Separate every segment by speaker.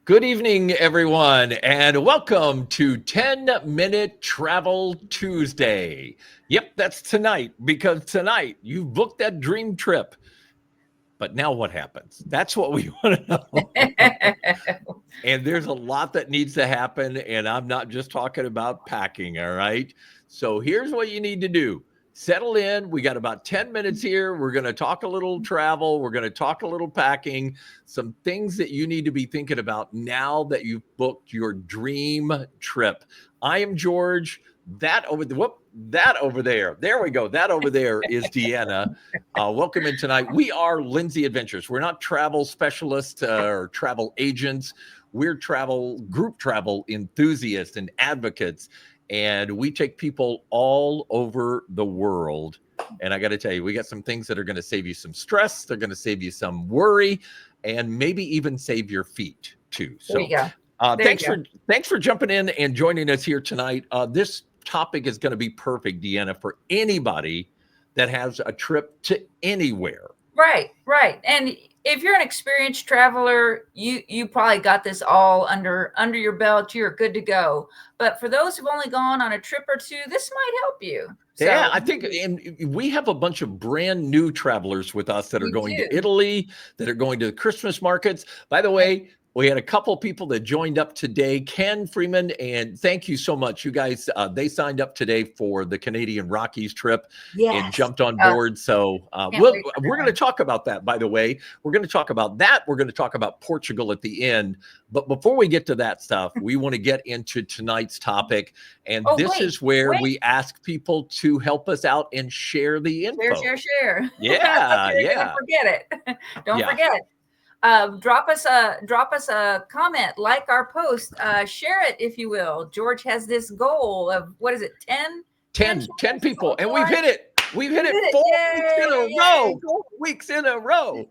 Speaker 1: Good evening, everyone, and welcome to 10-Minute Travel Tuesday. Yep, that's tonight, because tonight you've booked that dream trip. But now what happens? That's what we want to know. And there's a lot that needs to happen, and I'm not just talking about packing, all right? So here's what you need to do. Settle in. We got about 10 minutes here. We're going to talk a little travel. We're going to talk a little packing, some things that you need to be thinking about now that you've booked your dream trip. I am George. That over there. There we go. That over there is Deanna. Welcome in tonight. We are Lindsey Adventures. We're not travel specialists or travel agents. We're group travel enthusiasts and advocates. And we take people all over the world. And I got to tell you, we got some things that are going to save you some stress. They're going to save you some worry, and maybe even save your feet too. So
Speaker 2: there you go.
Speaker 1: Thanks for jumping in and joining us here tonight. This topic is going to be perfect, Deanna, for anybody that has a trip to anywhere.
Speaker 2: Right. And if you're an experienced traveler, you probably got this all under your belt. You're good to go. But for those who've only gone on a trip or two, this might help you.
Speaker 1: Yeah, I think, and we have a bunch of brand new travelers with us that are going to Italy, that are going to the Christmas markets. By the way, we had a couple people that joined up today. Ken Freeman, and thank you so much. You guys, they signed up today for the Canadian Rockies trip and jumped on board. So we're going to talk about that, by the way. We're going to talk about that. We're going to talk about Portugal at the end. But before we get to that stuff, we want to get into tonight's topic. And this is where we ask people to help us out and share the info.
Speaker 2: Share.
Speaker 1: Yeah,
Speaker 2: Don't forget it. Don't forget. Drop us a comment, like our post, share it if you will. George has this goal of, what is it,
Speaker 1: 10 people, and we've hit it. We've hit it 4 weeks in a row. 4 weeks in a row.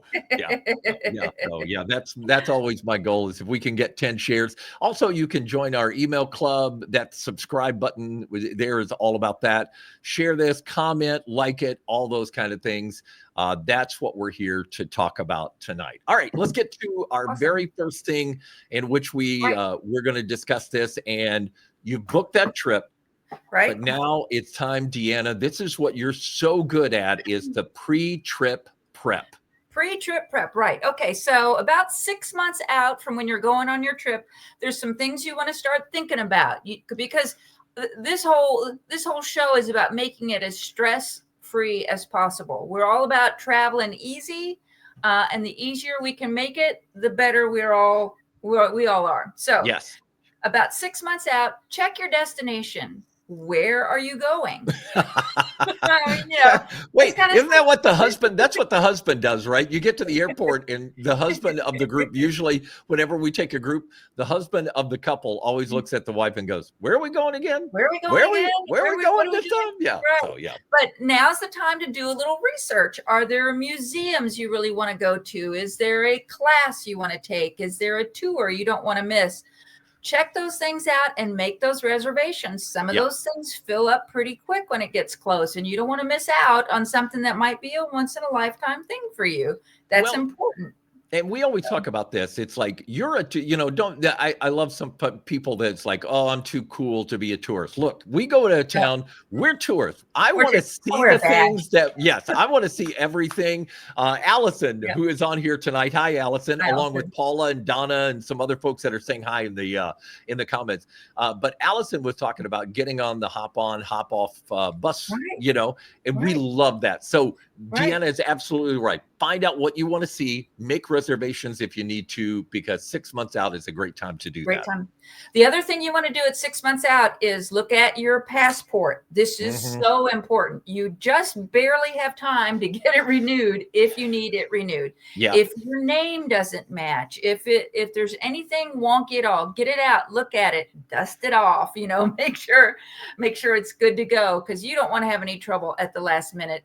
Speaker 1: Yeah. So that's always my goal, is if we can get 10 shares. Also, you can join our email club. That subscribe button there is all about that. Share this, comment, like it, all those kind of things. That's what we're here to talk about tonight. All right, let's get to our very first thing, in which we're going to discuss this. And you booked that trip. Right. But now it's time, Deanna. This is what you're so good at, is the pre-trip prep.
Speaker 2: Pre-trip prep, right. Okay, so about 6 months out from when you're going on your trip, there's some things you want to start thinking about. Because this whole show is about making it as stress-free as possible. We're all about traveling easy, and the easier we can make it, the better we all are. So yes. About 6 months out, check your destination. Where are you going?
Speaker 1: Wait, isn't that what the husband, that's what the husband does, right? You get to the airport, and the husband of the group, usually whenever we take a group, the husband of the couple always looks at the wife and goes, where are we going again?
Speaker 2: Where are we going
Speaker 1: this time? Yeah.
Speaker 2: Right. So, yeah. But now's the time to do a little research. Are there museums you really want to go to? Is there a class you want to take? Is there a tour you don't want to miss? Check those things out and make those reservations. Some of those things fill up pretty quick when it gets close, and you don't want to miss out on something that might be a once in a lifetime thing for you. That's important.
Speaker 1: And we always talk about this. It's like, I love some people that's like, oh, I'm too cool to be a tourist. Look, we go to a town, we're tourists. I want to see the things I want to see everything. Allison, who is on here tonight. Hi, Allison, along with Paula and Donna and some other folks that are saying hi in the comments. But Allison was talking about getting on the hop on, hop off bus, and we love that. So Deanna is absolutely right. Find out what you want to see, make reservations if you need to, because 6 months out is a great time to do that. Great time.
Speaker 2: The other thing you want to do at 6 months out is look at your passport. This is so important. You just barely have time to get it renewed if you need it renewed. Yeah. If your name doesn't match, if there's anything wonky at all, get it out, look at it, dust it off, make sure it's good to go, because you don't want to have any trouble at the last minute.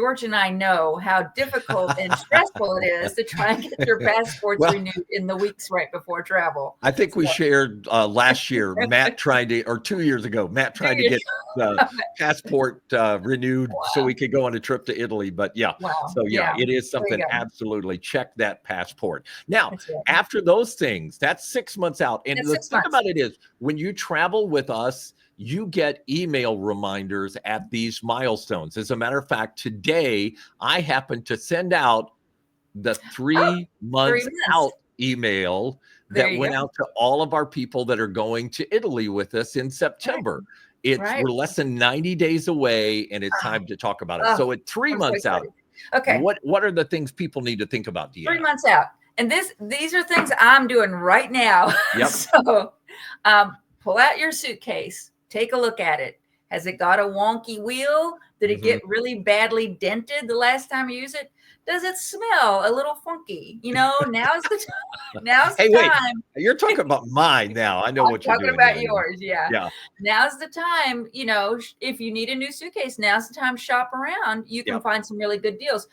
Speaker 2: George and I know how difficult and stressful it is to try and get your passports
Speaker 1: Well,
Speaker 2: renewed in the weeks right before travel.
Speaker 1: I think we
Speaker 2: So,
Speaker 1: shared last year, Matt tried to, or 2 years ago, Matt tried to get the passport renewed so we could go on a trip to Italy. But yeah,
Speaker 2: wow.
Speaker 1: so yeah, it is
Speaker 2: There you
Speaker 1: something.
Speaker 2: go.
Speaker 1: Absolutely check that passport. Now,
Speaker 2: That's it.
Speaker 1: after those things, that's 6 months out. And
Speaker 2: That's
Speaker 1: the
Speaker 2: 6
Speaker 1: thing
Speaker 2: months.
Speaker 1: about it is when you travel with us, you get email reminders at these milestones. As a matter of fact, today I happened to send out the 3 months
Speaker 2: 3 months.
Speaker 1: out email
Speaker 2: There
Speaker 1: that
Speaker 2: you
Speaker 1: went
Speaker 2: go.
Speaker 1: out to all of our people that are going to Italy with us in September.
Speaker 2: Right.
Speaker 1: We're less than 90 days away, and it's time to talk about it. So at 3
Speaker 2: I'm so
Speaker 1: months out,
Speaker 2: excited. Okay.
Speaker 1: what are the things people need to think about,
Speaker 2: 3
Speaker 1: Deanna?
Speaker 2: months out. And these are things I'm doing right now.
Speaker 1: Yep.
Speaker 2: So pull out your suitcase, take a look at it. Has it got a wonky wheel? Did it get really badly dented the last time you use it? Does it smell a little funky? You know, now's the time. Now's the
Speaker 1: Hey, wait,
Speaker 2: time.
Speaker 1: you're talking about mine now. I know
Speaker 2: I'm
Speaker 1: what you're
Speaker 2: talking
Speaker 1: doing.
Speaker 2: about
Speaker 1: Yeah,
Speaker 2: yours. Yeah.
Speaker 1: yeah.
Speaker 2: Now's the time. You know, if you need a new suitcase, now's the time to shop around. You can
Speaker 1: Yep.
Speaker 2: find some really good deals.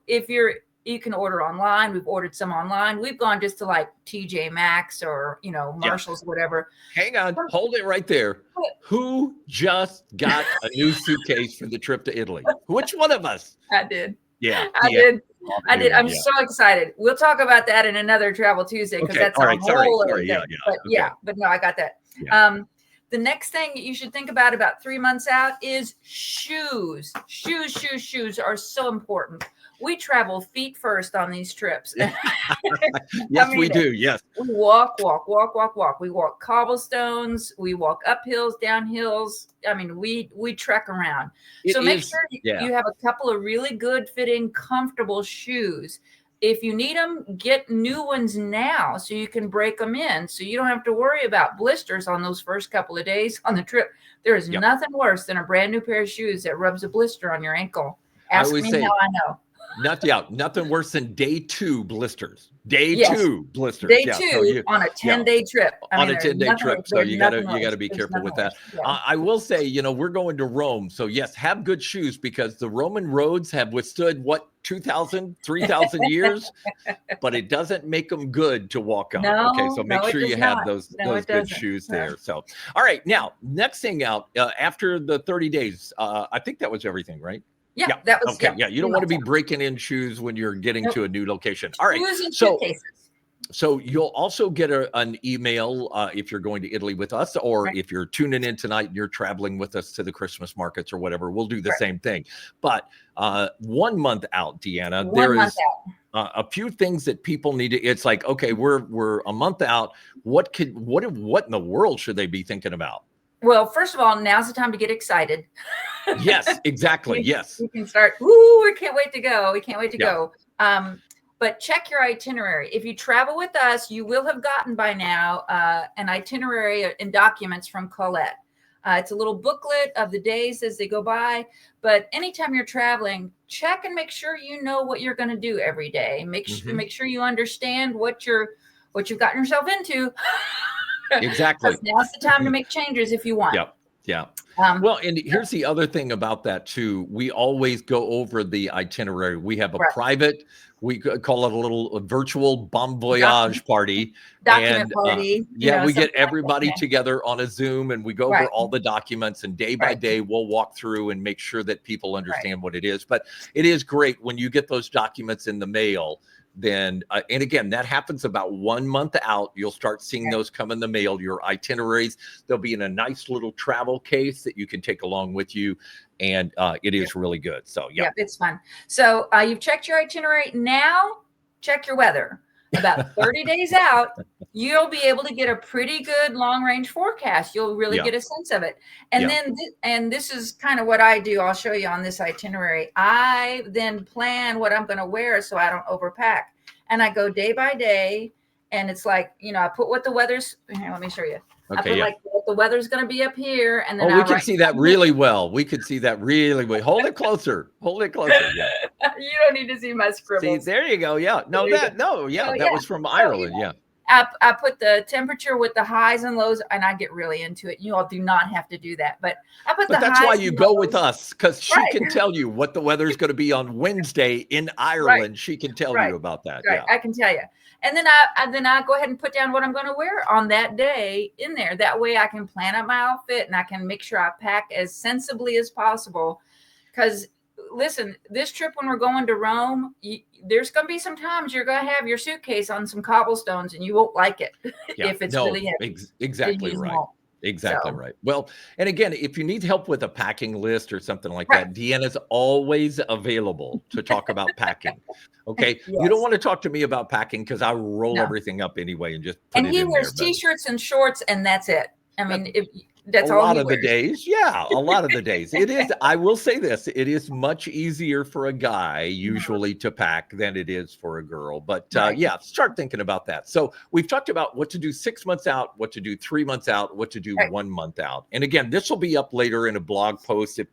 Speaker 2: If you can order online. We've ordered some online. We've gone just to like TJ Maxx or, you know, Marshall's, whatever.
Speaker 1: Hang on, hold it right there. Who just got a new suitcase for the trip to Italy? Which one of us?
Speaker 2: I did.
Speaker 1: Yeah,
Speaker 2: I did. I did. I'm
Speaker 1: Yeah.
Speaker 2: so excited. We'll talk about that in another Travel Tuesday because
Speaker 1: Okay.
Speaker 2: that's
Speaker 1: All
Speaker 2: a
Speaker 1: right.
Speaker 2: whole other
Speaker 1: Sorry.
Speaker 2: thing.
Speaker 1: Yeah.
Speaker 2: But
Speaker 1: Okay.
Speaker 2: yeah, but no, I got that.
Speaker 1: Yeah.
Speaker 2: The next thing you should think about 3 months out is shoes. Shoes are so important. We travel feet first on these trips.
Speaker 1: Yes, we do. Yes.
Speaker 2: We walk. We walk cobblestones. We walk up hills, down hills. I mean, we trek around. So make sure you have a couple of really good fitting, comfortable shoes. If you need them, get new ones now so you can break them in. So you don't have to worry about blisters on those first couple of days on the trip. There is nothing worse than a brand new pair of shoes that rubs a blister on your ankle. Ask me how I know.
Speaker 1: Nothing worse than day 2 blisters. Day 2 blisters.
Speaker 2: Day 2 on a 10-day trip.
Speaker 1: On a 10-day trip. So you got to be careful with that. I will say, you know, we're going to Rome. So yes, have good shoes because the Roman roads have withstood 2,000, 3,000 years, but it doesn't make them good to walk on. Okay. So make sure you have those good shoes there. So, all right. Now, next thing out after the 30 days, I think that was everything, right?
Speaker 2: Yeah, that was
Speaker 1: okay. Yeah, you don't want to be breaking in shoes when you're getting to a new location. All right, so you'll also get an email if you're going to Italy with us, or if you're tuning in tonight and you're traveling with us to the Christmas markets or whatever. We'll do the same thing. But 1 month out, Deanna, there is a few things that people need to. It's like, okay, we're a month out. What in the world should they be thinking about?
Speaker 2: Well, first of all, now's the time to get excited.
Speaker 1: Yes, exactly. Yes.
Speaker 2: You can start, we can't wait to go. We can't wait to go. But check your itinerary. If you travel with us, you will have gotten by now an itinerary and documents from Colette. It's a little booklet of the days as they go by. But anytime you're traveling, check and make sure you know what you're going to do every day. Make sure you understand what you've gotten yourself into.
Speaker 1: Exactly.
Speaker 2: Now's the time to make changes if you want.
Speaker 1: Yeah. Well, and here's the other thing about that too. We always go over the itinerary. We have a private, we call it a little virtual bon voyage party.
Speaker 2: Document party.
Speaker 1: We get everybody together on a Zoom and we go over all the documents, and day by day we'll walk through and make sure that people understand what it is. But it is great when you get those documents in the mail. Then, and again, that happens about 1 month out. You'll start seeing those come in the mail, your itineraries. They'll be in a nice little travel case that you can take along with you. And it is really good. So, yeah,
Speaker 2: it's fun. So you've checked your itinerary. Now check your weather. About 30 days out, you'll be able to get a pretty good long range forecast. You'll really get a sense of it. And then, and this is kind of what I do. I'll show you on this itinerary. I then plan what I'm going to wear so I don't overpack. And I go day by day. And it's like, I put what the weather's, here, let me show you.
Speaker 1: Okay,
Speaker 2: I put like what the weather's going to be up here. And then
Speaker 1: we can see that really well. We could see that really well. Hold it closer. Hold it closer. Yeah.
Speaker 2: You don't need to see my scribbles.
Speaker 1: See, there you go. Yeah. That was from Ireland.
Speaker 2: I put the temperature with the highs and lows, and I get really into it. You all do not have to do that, but I put
Speaker 1: But
Speaker 2: the
Speaker 1: that's
Speaker 2: highs
Speaker 1: why
Speaker 2: and
Speaker 1: you go
Speaker 2: lows.
Speaker 1: with us, because she
Speaker 2: Right.
Speaker 1: can tell you what the weather's going to be on Wednesday in Ireland. She can tell
Speaker 2: Right.
Speaker 1: you about that.
Speaker 2: Right.
Speaker 1: Yeah.
Speaker 2: I can tell you. And then I go ahead and put down what I'm going to wear on that day in there. That way I can plan out my outfit and I can make sure I pack as sensibly as possible. Because listen, this trip when we're going to Rome, there's going to be some times you're going to have your suitcase on some cobblestones and you won't like it
Speaker 1: Yeah.
Speaker 2: if it's
Speaker 1: No,
Speaker 2: really heavy.
Speaker 1: exactly
Speaker 2: You
Speaker 1: right.
Speaker 2: won't.
Speaker 1: Exactly
Speaker 2: So,
Speaker 1: right. Well, and again, if you need help with a packing list or something like
Speaker 2: right.
Speaker 1: that, Deanna's always available to talk about packing. Okay. You don't
Speaker 2: Yes.
Speaker 1: want to talk to me about packing because I roll
Speaker 2: No.
Speaker 1: everything up anyway and just put
Speaker 2: And
Speaker 1: it
Speaker 2: he
Speaker 1: in there.
Speaker 2: wears
Speaker 1: But
Speaker 2: t-shirts and shorts and that's it. I
Speaker 1: that,
Speaker 2: mean,
Speaker 1: a
Speaker 2: that's all
Speaker 1: lot
Speaker 2: he
Speaker 1: of the
Speaker 2: wears.
Speaker 1: days, yeah, a lot of the days. It is, I will say this, it is much easier for a guy usually to pack than it is for a girl. But
Speaker 2: Right.
Speaker 1: yeah, start thinking about that. So we've talked about what to do 6 months out, what to do 3 months out, what to do
Speaker 2: Right.
Speaker 1: 1 month out. And again, this will be up later in a blog post if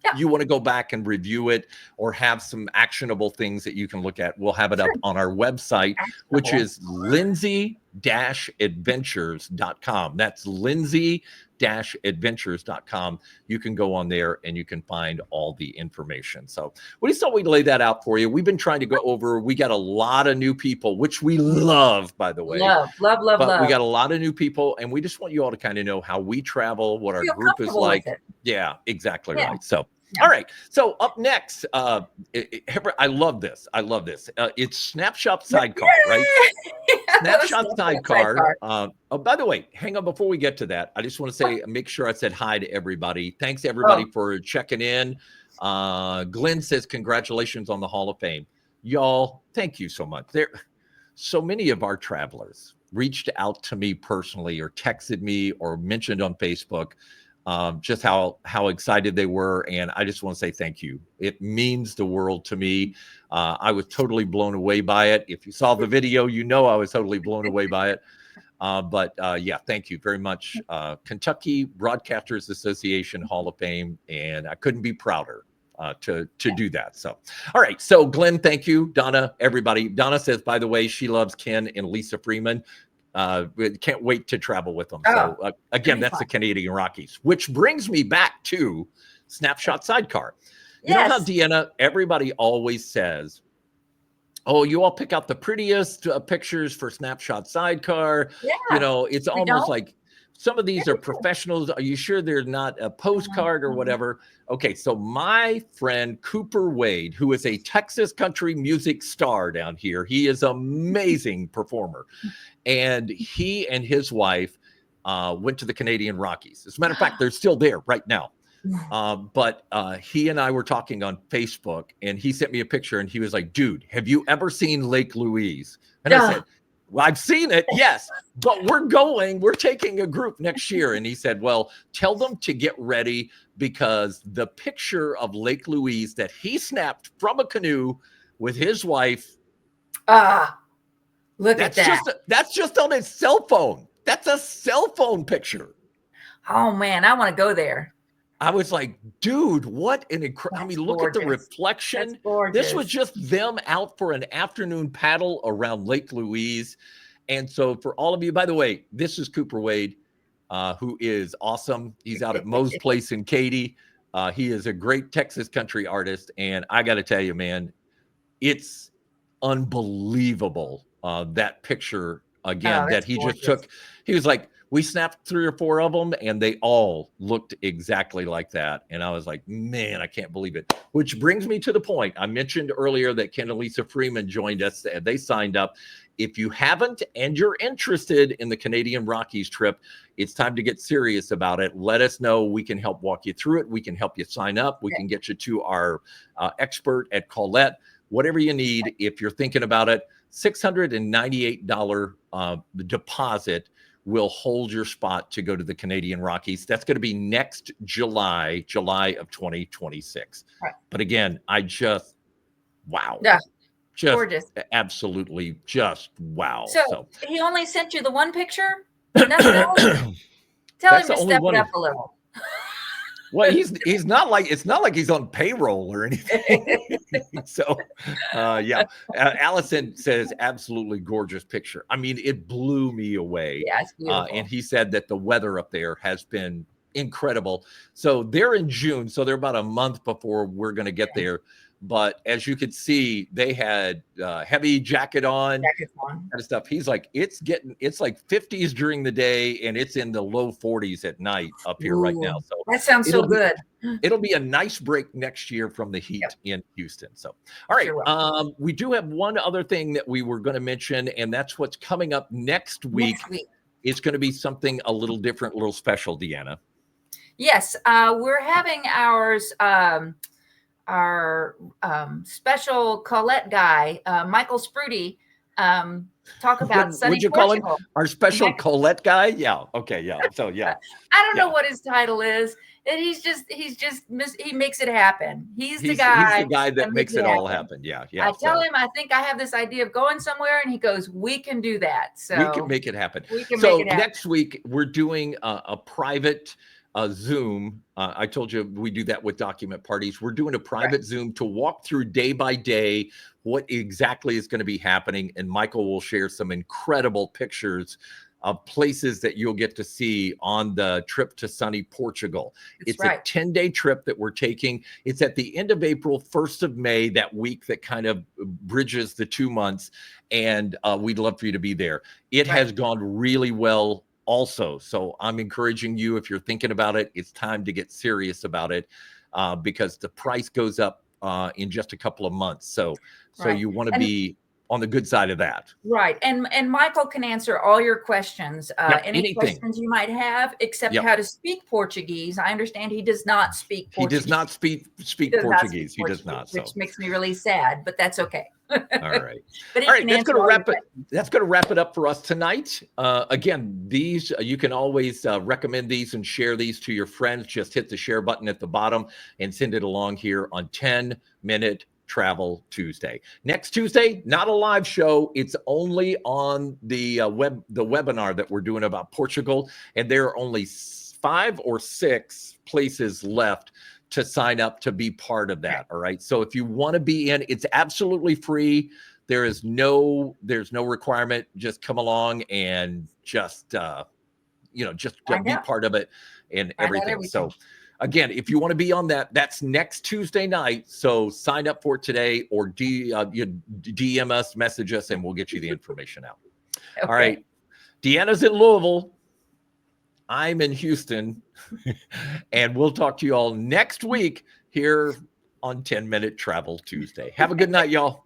Speaker 2: Yeah.
Speaker 1: you want to go back and review it or have some actionable things that you can look at. We'll have it up on our website, which is lindseyadventures.com. That's lindsey-adventures.com. You can go on there and you can find all the information. So we just thought we'd lay that out for you. We've been trying to go over, we got a lot of new people, which we love, by the way.
Speaker 2: Love.
Speaker 1: But we got a lot of new people, and we just want you all to kind of know how we travel, what our
Speaker 2: Feel
Speaker 1: group is
Speaker 2: comfortable with
Speaker 1: like.
Speaker 2: it.
Speaker 1: Yeah, exactly
Speaker 2: Yeah.
Speaker 1: right. So,
Speaker 2: Yeah.
Speaker 1: all right. So up next, I love this. I love this. It's Snapshot Sidecar, right? Snapshot Sidecar. Oh, by the way, hang on before we get to that. I just want to say, make sure I said hi to everybody. Thanks everybody for checking in. Glenn says, congratulations on the Hall of Fame. Y'all, thank you so much. There, so many of our travelers reached out to me personally or texted me or mentioned on Facebook just how excited they were. And I just want to say thank you. It means the world to me. I was totally blown away by it. If you saw the video, you know I was totally blown away by it. But yeah, thank you very much. Kentucky Broadcasters Association Hall of Fame. And I couldn't be prouder to do that. So, all right. So Glenn, thank you. Donna, everybody. Donna says, by the way, she loves Ken and Lisa Freeman. Can't wait to travel with them. So again, that's the Canadian Rockies, which brings me back to Snapshot Sidecar. You know how, Deanna, everybody always says, oh, you all pick out the prettiest pictures for Snapshot Sidecar.
Speaker 2: Yeah.
Speaker 1: You know, it's almost like some of these are professionals. Are you sure they're not a postcard or whatever? Okay, so my friend Cooper Wade, who is a Texas country music star down here, he is an amazing performer. And he and his wife went to the Canadian Rockies. As a matter of fact, they're still there right now. But he and I were talking on Facebook, and he sent me a picture, and he was like, dude, have you ever seen Lake Louise? And I said, well, I've seen it, yes, but we're taking a group next year. And he said, well, tell them to get ready because the picture of Lake Louise that he snapped from a canoe with his wife.
Speaker 2: Look at that.
Speaker 1: That's just on his cell phone. That's a cell phone picture.
Speaker 2: Oh man, I want to go there.
Speaker 1: I was like, dude, what an incredible, I mean, look at the reflection. This was just them out for an afternoon paddle around Lake Louise. And so for all of you, by the way, this is Cooper Wade, who is awesome. He's out at Moe's Place in Katy. He is a great Texas country artist. And I got to tell you, man, it's unbelievable. That picture again that he just took. He was like, we snapped 3 or 4 of them and they all looked exactly like that. And I was like, man, I can't believe it. Which brings me to the point. I mentioned earlier that Ken and Lisa Freeman joined us. They signed up. If you haven't and you're interested in the Canadian Rockies trip, it's time to get serious about it. Let us know. We can help walk you through it. We can help you sign up. We can get you to our expert at Colette. Whatever you need, if you're thinking about it, $698 deposit will hold your spot to go to the Canadian Rockies. That's going to be next July of 2026. Right. But again, I just, wow. Yeah. Just gorgeous. Absolutely just wow.
Speaker 2: So he only sent you the one picture? Tell him to step it up a little.
Speaker 1: Well, he's not like, it's not like he's on payroll or anything. So, yeah. Allison says absolutely gorgeous picture. I mean, it blew me away.
Speaker 2: Yeah, it's beautiful.
Speaker 1: And he said that the weather up there has been incredible. So they're in June, so they're about a month before we're going to get there. But as you could see, they had heavy jacket on,
Speaker 2: Jacket's on.
Speaker 1: kind of stuff. He's like, it's like 50s during the day, and it's in the low 40s at night up here right now. So
Speaker 2: that sounds so good.
Speaker 1: It'll be a nice break next year from the heat in Houston. So, all right.
Speaker 2: Sure
Speaker 1: We do have one other thing that we were going to mention, and that's what's coming up next week. It's going to be something a little different, a little special, Deanna.
Speaker 2: Yes, we're having our special Colette guy, Michael Sprudy, talk about sunny
Speaker 1: Would you
Speaker 2: Portugal.
Speaker 1: call him our special Colette guy? Yeah. Okay. Yeah. So yeah.
Speaker 2: I don't know what his title is. And he makes it happen. He's the guy.
Speaker 1: He's the guy that makes it all happen. Yeah. Yeah.
Speaker 2: I tell him, I think I have this idea of going somewhere, and he goes, "We can do that." So
Speaker 1: we can make it happen. So next week we're doing a private Zoom. I told you we do that with document parties. We're doing a private Zoom to walk through day by day what exactly is going to be happening. And Michael will share some incredible pictures of places that you'll get to see on the trip to sunny Portugal. It's a 10-day trip that we're taking. It's at the end of April, 1st of May, that week that kind of bridges the 2 months. And we'd love for you to be there. It has gone really well also. So I'm encouraging you, if you're thinking about it, it's time to get serious about it because the price goes up in just a couple of months. So you want to be on the good side of that.
Speaker 2: Right. And Michael can answer all your questions, any questions you might have, except how to speak Portuguese. I understand he does not speak Portuguese.
Speaker 1: He does not speak Portuguese. He does not.
Speaker 2: Which makes me really sad, but that's okay.
Speaker 1: All right.
Speaker 2: But
Speaker 1: all right. That's going to wrap it. That's going to wrap it up for us tonight. Again, these you can always recommend these and share these to your friends. Just hit the share button at the bottom and send it along here on 10-Minute Travel Tuesday. Next Tuesday, not a live show. It's only on the webinar that we're doing about Portugal, and there are only 5 or 6 places left to sign up to be part of that. All right. So if you want to be in, it's absolutely free. There's no requirement. Just come along and just be part of it and everything. So again, if you want to be on that, that's next Tuesday night. So sign up for it today, or DM us, message us, and we'll get you the information out. Okay. All right. Deanna's in Louisville. I'm in Houston. And we'll talk to you all next week here on 10-Minute Travel Tuesday. Have a good night, y'all.